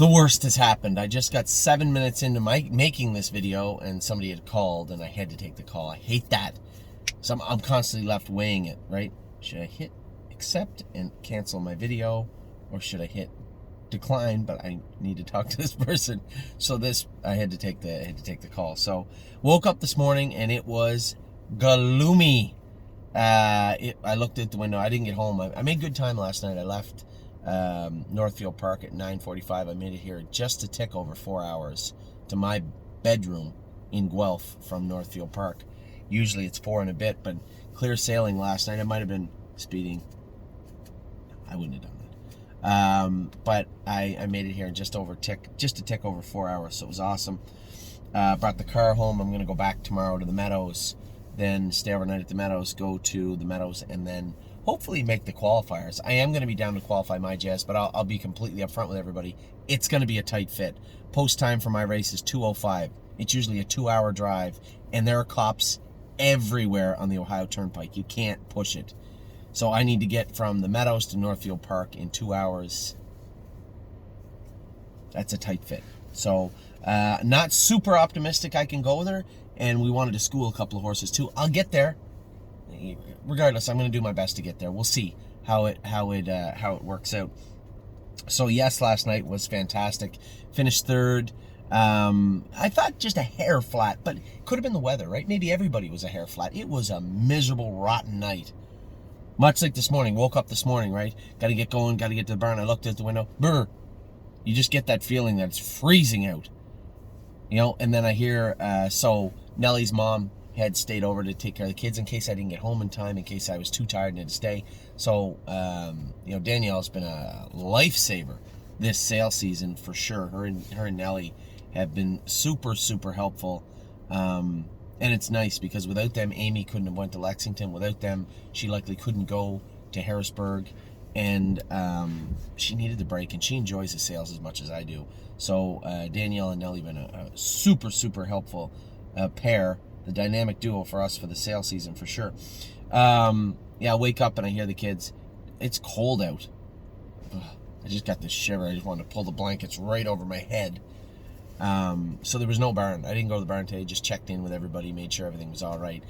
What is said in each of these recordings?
The worst has happened. I just got 7 minutes into making this video and somebody had called and I had to take the call. I hate that. So I'm constantly left weighing it, right? Should I hit accept and cancel my video, or should I hit decline? But I need to talk to this person. So I had to take the call. So woke up this morning and it was gloomy. I looked at the window. I didn't get home. I made good time last night. I left Northfield Park at 9:45. I made it here just a tick over 4 hours to my bedroom in Guelph from Northfield Park. Usually it's 4 and a bit, but clear sailing last night. I might have been speeding. I wouldn't have done that. But I made it here in just a tick over 4 hours, so it was awesome. Brought the car home. I'm gonna go back tomorrow to the Meadows, then stay overnight at the Meadows, go to the Meadows, and then hopefully make the qualifiers. I am going to be down to qualify my Jazz, but I'll be completely upfront with everybody. It's going to be a tight fit. Post time for my race is 2:05. It's usually a 2-hour drive, and there are cops everywhere on the Ohio Turnpike. You can't push it. So I need to get from the Meadows to Northfield Park in 2 hours. That's a tight fit. So not super optimistic I can go there, and we wanted to school a couple of horses too. I'll get there. Regardless, I'm going to do my best to get there. We'll see how it works out. So yes, last night was fantastic. Finished third. I thought just a hair flat, but it could have been the weather, right? Maybe everybody was a hair flat. It was a miserable, rotten night. Much like this morning. Woke up this morning, right? Got to get going. Got to get to the barn. I looked out the window. Brr. You just get that feeling that it's freezing out. You know, and then I hear, so Nellie's mom had stayed over to take care of the kids in case I didn't get home in time, in case I was too tired and had to stay. So, you know, Danielle's been a lifesaver this sale season for sure. Her and Nellie have been super, super helpful. And it's nice because without them, Amy couldn't have went to Lexington. Without them, she likely couldn't go to Harrisburg. And she needed the break, and she enjoys the sales as much as I do. So Danielle and Nellie have been a super, super helpful pair. The dynamic duo for us for the sale season for sure. Yeah, I wake up and I hear the kids. It's cold out. Ugh, I just got this shiver. I just wanted to pull the blankets right over my head. So there was no barn. I didn't go to the barn today. Just checked in with everybody, made sure everything was all right.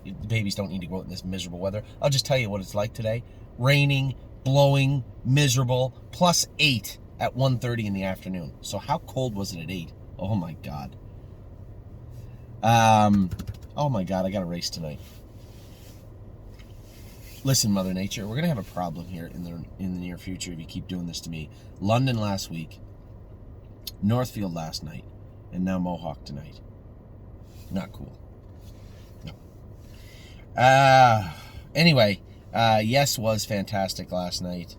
The babies don't need to go out in this miserable weather. I'll just tell you what it's like today. Raining, blowing, miserable, +8 at 1:30 in the afternoon. So how cold was it at 8? Oh my God. Oh my God, I got a race tonight. Listen, Mother Nature, we're gonna have a problem here in the near future if you keep doing this to me. London last week, Northfield last night, and now Mohawk tonight. Not cool. No. Anyway, yes was fantastic last night.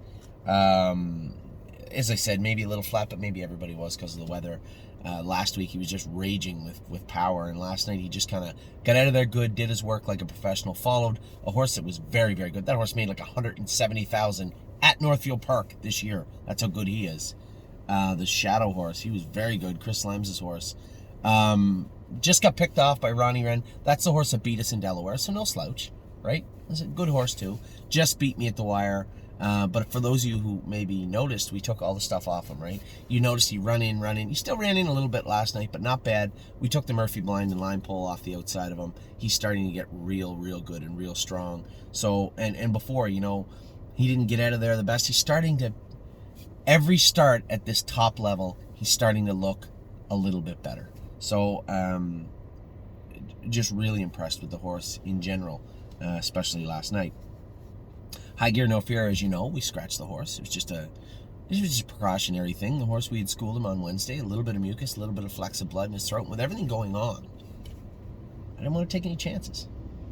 As I said, maybe a little flat, but maybe everybody was because of the weather. Last week he was just raging with power, and last night he just kind of got out of there good, did his work like a professional, followed a horse that was very, very good. That horse made like $170,000 at Northfield Park this year. That's how good he is. The Shadow horse, he was very good. Chris Lem's horse. Just got picked off by Ronnie Wren. That's the horse that beat us in Delaware, so no slouch, right? It's a good horse too. Just beat me at the wire. But for those of you who maybe noticed, we took all the stuff off him, right? You noticed he run in. He still ran in a little bit last night, but not bad. We took the Murphy blind and line pole off the outside of him. He's starting to get real, real good and real strong. So, and before, you know, he didn't get out of there the best. He's starting to, every start at this top level, he's starting to look a little bit better. So, just really impressed with the horse in general, especially last night. High Gear No Fear, as you know, we scratched the horse. It was just a precautionary thing. The horse, we had schooled him on Wednesday, a little bit of mucus, a little bit of flecks of blood in his throat. With everything going on, I didn't want to take any chances.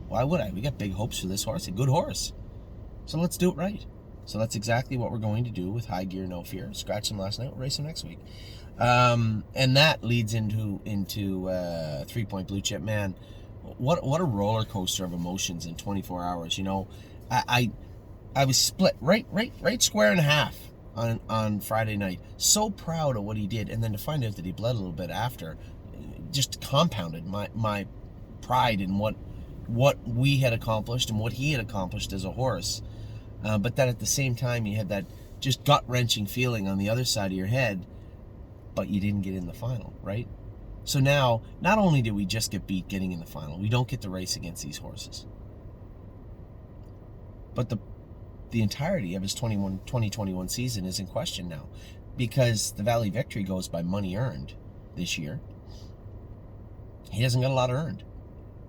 Why would I? We got big hopes for this horse, a good horse. So let's do it right. So that's exactly what we're going to do with High Gear No Fear. Scratch him last night, we'll race him next week. And that leads into 3 Point Blue Chip. Man, what a roller coaster of emotions in 24 hours. You know, I was split right square in half on Friday night. So proud of what he did, and then to find out that he bled a little bit after, just compounded my pride in what we had accomplished and what he had accomplished as a horse. But then at the same time, you had that just gut-wrenching feeling on the other side of your head but you didn't get in the final, right? So now, not only did we just get beat getting in the final, we don't get to race against these horses. But the entirety of his 2021 season is in question now, because the Valley Victory goes by money earned this year. He hasn't got a lot earned,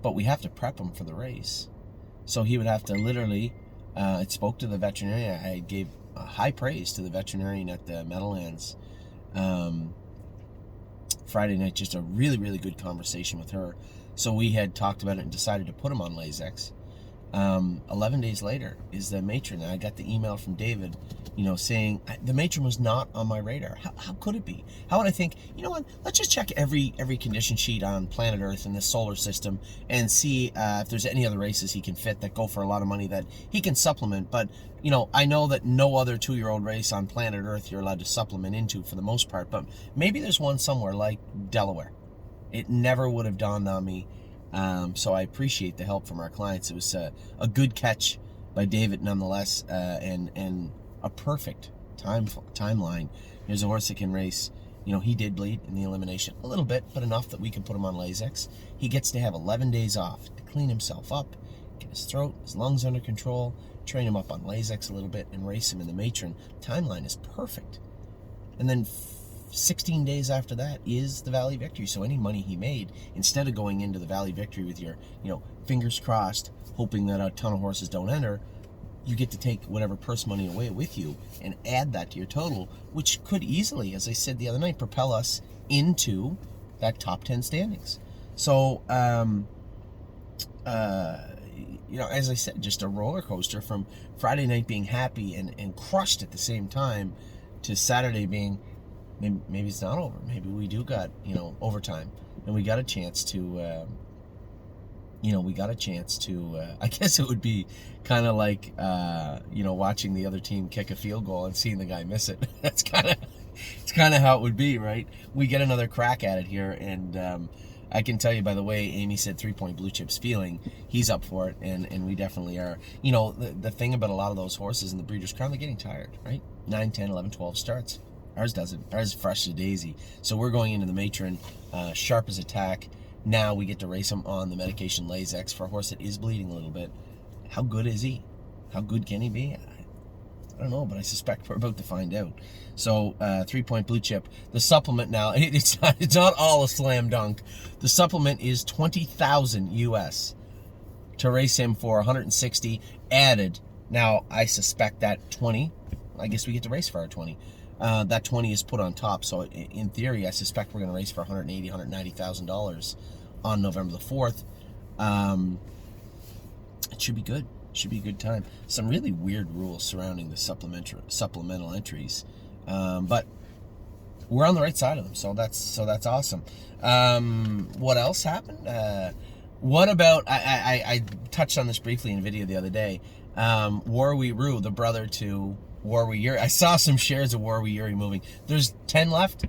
but we have to prep him for the race. So he would have to literally, I spoke to the veterinarian. I gave high praise to the veterinarian at the Meadowlands Friday night. Just a really, really good conversation with her. So we had talked about it and decided to put him on Lasix. 11 days later is the matron. And I got the email from David, saying the matron was not on my radar. How could it be? How would I think, you know what, let's just check every condition sheet on planet Earth in this solar system and see if there's any other races he can fit that go for a lot of money that he can supplement. But, I know that no other 2-year-old race on planet Earth you're allowed to supplement into for the most part, but maybe there's one somewhere like Delaware. It never would have dawned on me. So I appreciate the help from our clients. It was a good catch by David nonetheless, and a perfect timeline. Here's a horse that can race. He did bleed in the elimination a little bit, but enough that we could put him on Lasix. He gets to have 11 days off to clean himself up, get his throat, his lungs under control, train him up on Lasix a little bit, and race him in the matron. Timeline is perfect. And then 16 days after that is the Valley Victory. So any money he made, instead of going into the Valley Victory with your, fingers crossed, hoping that a ton of horses don't enter, you get to take whatever purse money away with you and add that to your total, which could easily, as I said the other night, propel us into that top 10 standings. So, as I said, just a roller coaster from Friday night being happy and crushed at the same time to Saturday being, maybe it's not over. Maybe we do got, overtime, and we got a chance to, I guess it would be kind of like, watching the other team kick a field goal and seeing the guy miss it. It's kind of how it would be, right? We get another crack at it here, and I can tell you, by the way, Amy said 3-point Blue Chip's feeling. He's up for it, and we definitely are. The thing about a lot of those horses in the Breeders' Crown, they're getting tired, right? 9, 10, 11, 12 starts. Ours doesn't. Ours is fresh as daisy. So we're going into the matron, sharp as a tack. Now we get to race him on the medication Lasix for a horse that is bleeding a little bit. How good is he? How good can he be? I don't know, but I suspect we're about to find out. So 3-point Blue Chip. The supplement now, it's not all a slam dunk. The supplement is $20,000 US to race him for 160 added. Now I suspect that 20. I guess we get to race for our 20. That 20 is put on top. So in theory, I suspect we're going to race for $180,000, $190,000 on November the 4th. It should be good. Should be a good time. Some really weird rules surrounding the supplemental entries, but we're on the right side of them. So that's awesome. What else happened? What about I touched on this briefly in a video the other day. Warwi Roo, the brother to Warwi Yuri. I saw some shares of Warwi Yuri moving. There's 10 left.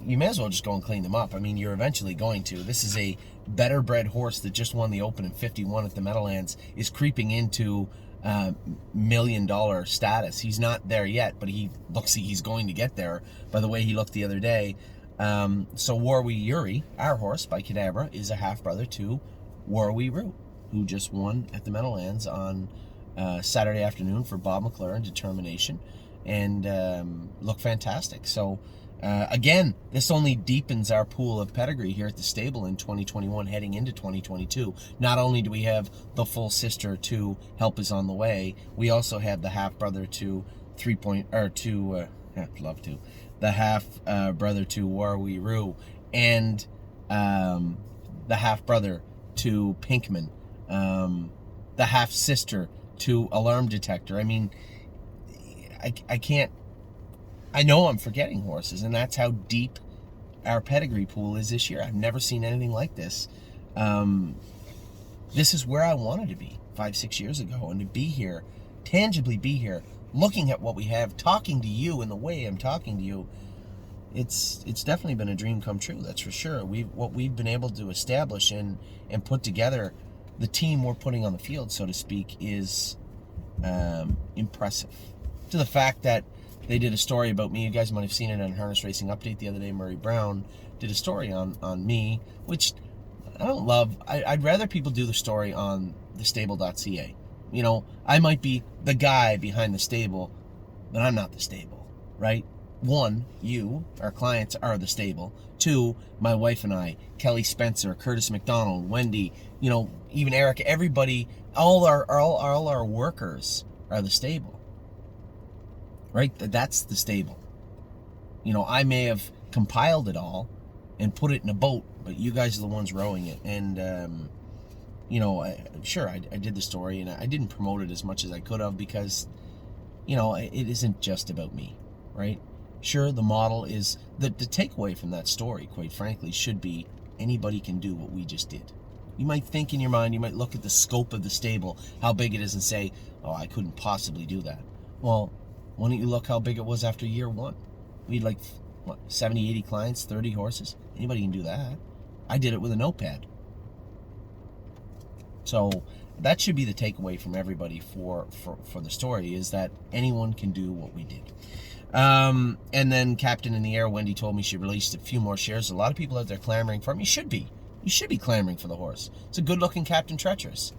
You may as well just go and clean them up. I mean, you're eventually going to. This is a better bred horse that just won the Open in 51 at the Meadowlands, is creeping into $1 million status. He's not there yet, but he looks like he's going to get there by the way he looked the other day. So Warwi Yuri, our horse by Cadabra, is a half-brother to Warwi Roo, who just won at the Meadowlands on Saturday afternoon for Bob McLaren Determination, and looked fantastic. So again, this only deepens our pool of pedigree here at the stable in 2021 heading into 2022. Not only do we have the full sister to Help Is On The Way, we also have the half-brother to the half-brother to Warwi Roo, and the half-brother to Pinkman, the half-sister to Alarm Detector. I mean, I can't, I know I'm forgetting horses, and that's how deep our pedigree pool is this year. I've never seen anything like this. This is where I wanted to be 5-6 years ago, and to be here, tangibly be here, looking at what we have, talking to you in the way I'm talking to you, it's definitely been a dream come true, that's for sure. What we've been able to establish and put together, the team we're putting on the field, so to speak, is impressive. To the fact that they did a story about me. You guys might have seen it on Harness Racing Update the other day. Murray Brown did a story on me, which I don't love. I'd rather people do the story on thestable.ca. You know, I might be the guy behind the stable, but I'm not the stable, right? One, you, our clients, are the stable. Two, my wife and I, Kelly Spencer, Curtis McDonald, Wendy, you know, even Eric, everybody, all our workers are the stable, right? That's the stable. You know, I may have compiled it all and put it in a boat, but you guys are the ones rowing it. And, you know, I did the story, and I didn't promote it as much as I could have because, you know, it isn't just about me, right? Sure, the model is, the takeaway from that story, quite frankly, should be anybody can do what we just did. You might think in your mind, you might look at the scope of the stable, how big it is, and say, oh, I couldn't possibly do that. Well, why don't you look how big it was after year one? We had like, what, 70, 80 clients, 30 horses? Anybody can do that. I did it with a notepad. So that should be the takeaway from everybody for the story, is that anyone can do what we did. And then Captain in the Air, Wendy told me she released a few more shares. A lot of people out there clamoring for him. You should be clamoring for the horse. It's a good-looking Captain Treacherous.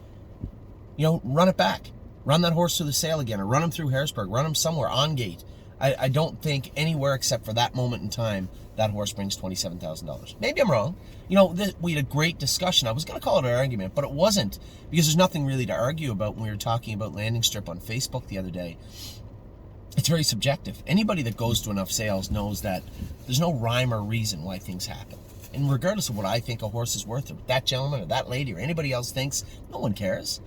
You know, run it back. Run that horse through the sale again, or run him through Harrisburg. Run him somewhere on gate. I don't think anywhere except for that moment in time that horse brings $27,000. Maybe I'm wrong. You know, we had a great discussion. I was going to call it an argument, but it wasn't, because there's nothing really to argue about when we were talking about Landing Strip on Facebook the other day. It's very subjective. Anybody that goes to enough sales knows that there's no rhyme or reason why things happen. And regardless of what I think a horse is worth, or that gentleman or that lady or anybody else thinks, no one cares.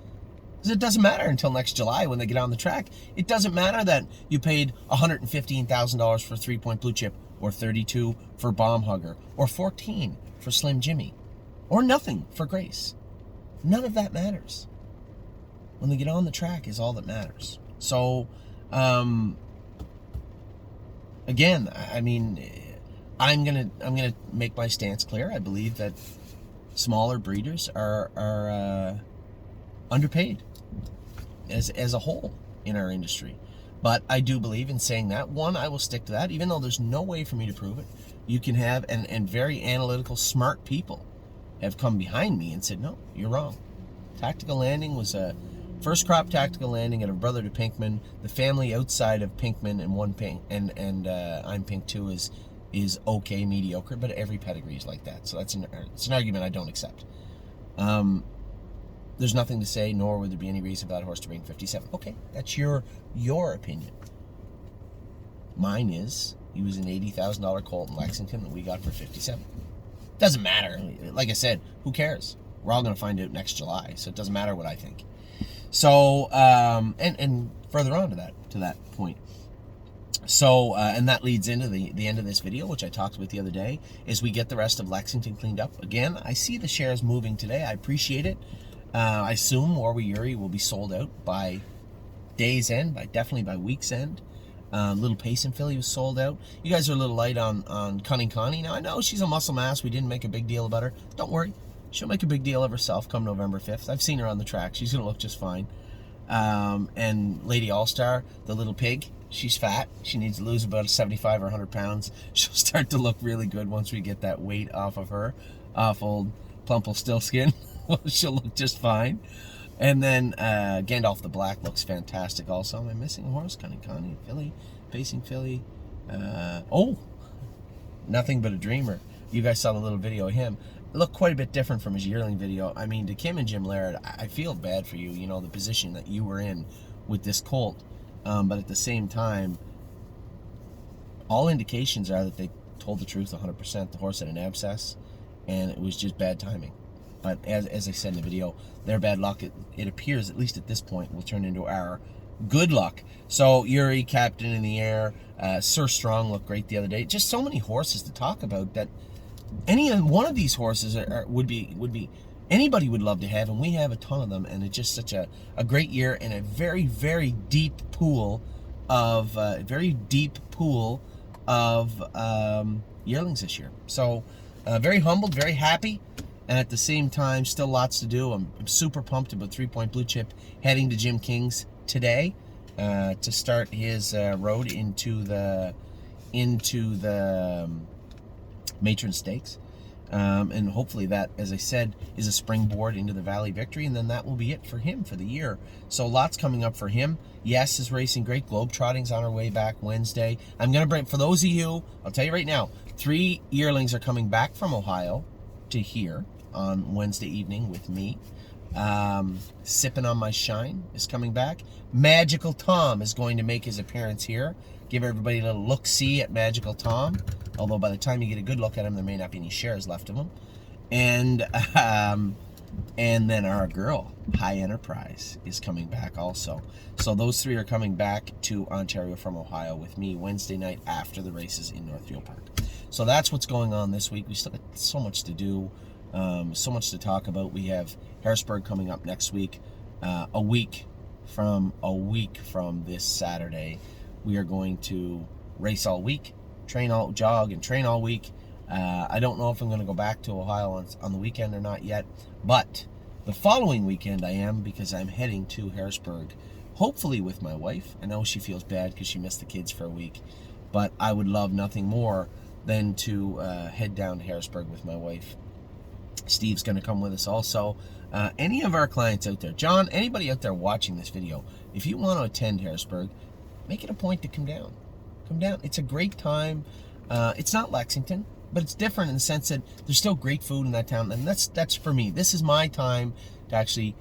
Because it doesn't matter until next July when they get on the track. It doesn't matter that you paid $115,000 for 3-Point Blue Chip, or $32 for Bomb Hugger, or $14 for Slim Jimmy, or nothing for Grace. None of that matters. When they get on the track is all that matters. So, again, I mean, I'm gonna make my stance clear. I believe that smaller breeders are underpaid as a whole in our industry. But I do believe in saying that. One, I will stick to that, even though there's no way for me to prove it. You can have, and very analytical, smart people have come behind me and said, no, you're wrong. Tactical Landing was a first crop Tactical Landing at a brother to Pinkman. The family outside of Pinkman and one Pink and I'm Pink too is okay, mediocre, but every pedigree is like that. So it's an argument I don't accept. There's nothing to say, nor would there be any reason for that horse to bring 57. Okay, that's your opinion. Mine is, he was an $80,000 colt in Lexington that we got for 57. Doesn't matter. Like I said, who cares? We're all going to find out next July, so it doesn't matter what I think. So, and further on to that point. So, and that leads into the end of this video, which I talked about the other day, is we get the rest of Lexington cleaned up. Again, I see the shares moving today. I appreciate it. I assume Warwi Yuri will be sold out by day's end, definitely by week's end. Little Payson filly was sold out. You guys are a little light on Cunning Connie. Now, I know she's a muscle mass. We didn't make a big deal about her. Don't worry. She'll make a big deal of herself come November 5th. I've seen her on the track. She's going to look just fine. And Lady All-Star, the little pig, she's fat. She needs to lose about 75 or 100 pounds. She'll start to look really good once we get that weight off of her, off old Plumple-Stillskin. She'll look just fine. And then Gandalf the Black looks fantastic also. Am I missing a horse? Cunning Connie, filly, Pacing filly. Nothing But a Dreamer. You guys saw the little video of him. It looked quite a bit different from his yearling video. I mean, to Kim and Jim Laird, I feel bad for you, you know, the position that you were in with this colt. But at the same time, all indications are that they told the truth 100%. The horse had an abscess, and it was just bad timing. But as I said in the video, their bad luck, it appears, at least at this point, will turn into our good luck. So Yuri, Captain in the Air, Sir Strong looked great the other day. Just so many horses to talk about that any one of these horses would be anybody would love to have, and we have a ton of them, and it's just such a great year and a very, very deep pool of yearlings this year. So very humbled, very happy. And at the same time, still lots to do. I'm super pumped about 3-Point Blue Chip heading to Jim King's today. to start his road into the Matron Stakes. And hopefully that, as I said, is a springboard into the Valley Victory, and then that will be it for him for the year. So lots coming up for him. Yes, is racing great. Globetrotting's on our way back Wednesday. I'm going to bring, for those of you, I'll tell you right now, 3 yearlings are coming back from Ohio to here on Wednesday evening with me. Sipping on My Shine is coming back. Magical Tom is going to make his appearance here. Give everybody a little look-see at Magical Tom. Although by the time you get a good look at him, there may not be any shares left of him. And then our girl, High Enterprise, is coming back also. So those 3 are coming back to Ontario from Ohio with me Wednesday night after the races in Northfield Park. So that's what's going on this week. We still got so much to do, so much to talk about. We have Harrisburg coming up next week. A week from this Saturday, we are going to race all week, jog and train all week. I don't know if I'm going to go back to Ohio on the weekend or not yet, but the following weekend I am, because I'm heading to Harrisburg, hopefully with my wife. I know she feels bad because she missed the kids for a week, but I would love nothing more than to head down to Harrisburg with my wife. Steve's going to come with us also. Any of our clients out there, John, anybody out there watching this video, if you want to attend Harrisburg, make it a point to come down. Come down. It's a great time. It's not Lexington, but it's different in the sense that there's still great food in that town, and that's for me. This is my time to actually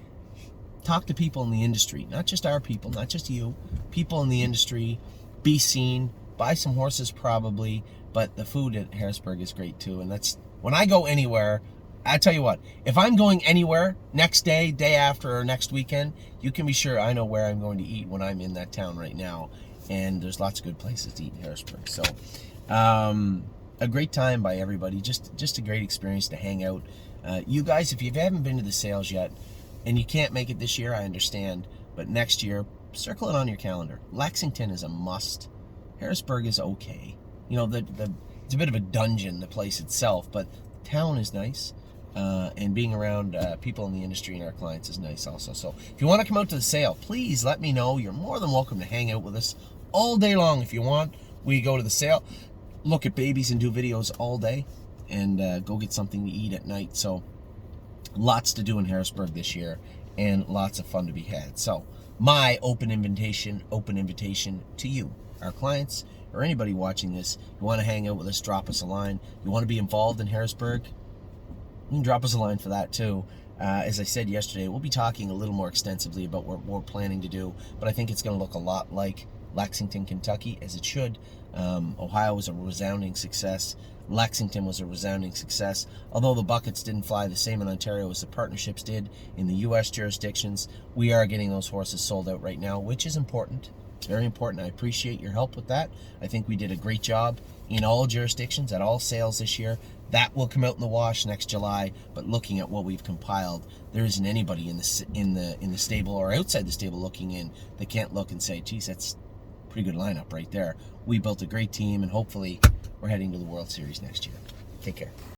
talk to people in the industry, not just our people, not just you, people in the industry, be seen, buy some horses probably, but the food at Harrisburg is great too, and that's, when I go anywhere, I tell you what, if I'm going anywhere next day, day after, or next weekend, you can be sure I know where I'm going to eat when I'm in that town right now, and there's lots of good places to eat in Harrisburg. So a great time by everybody, just a great experience to hang out. You guys, if you haven't been to the sales yet and you can't make it this year, I understand, but next year, circle it on your calendar. Lexington is a must. Harrisburg is okay. You know, it's a bit of a dungeon, the place itself, but the town is nice. And being around people in the industry and our clients is nice also. So if you want to come out to the sale, please let me know. You're more than welcome to hang out with us all day long if you want. We go to the sale, look at babies, and do videos all day, and go get something to eat at night. So lots to do in Harrisburg this year, and lots of fun to be had. So my open invitation to you, our clients, or anybody watching this. You want to hang out with us, drop us a line. You want to be involved in Harrisburg, you can drop us a line for that too. As I said yesterday, we'll be talking a little more extensively about what we're planning to do, but I think it's going to look a lot like Lexington, Kentucky, as it should. Ohio was a resounding success. Lexington was a resounding success. Although the buckets didn't fly the same in Ontario as the partnerships did in the U.S. jurisdictions, we are getting those horses sold out right now, which is important. It's very important. I appreciate your help with that. I think we did a great job in all jurisdictions, at all sales this year. That will come out in the wash next July, but looking at what we've compiled, there isn't anybody in the stable or outside the stable looking in that can't look and say, geez, that's a pretty good lineup right there. We built a great team, and hopefully we're heading to the World Series next year. Take care.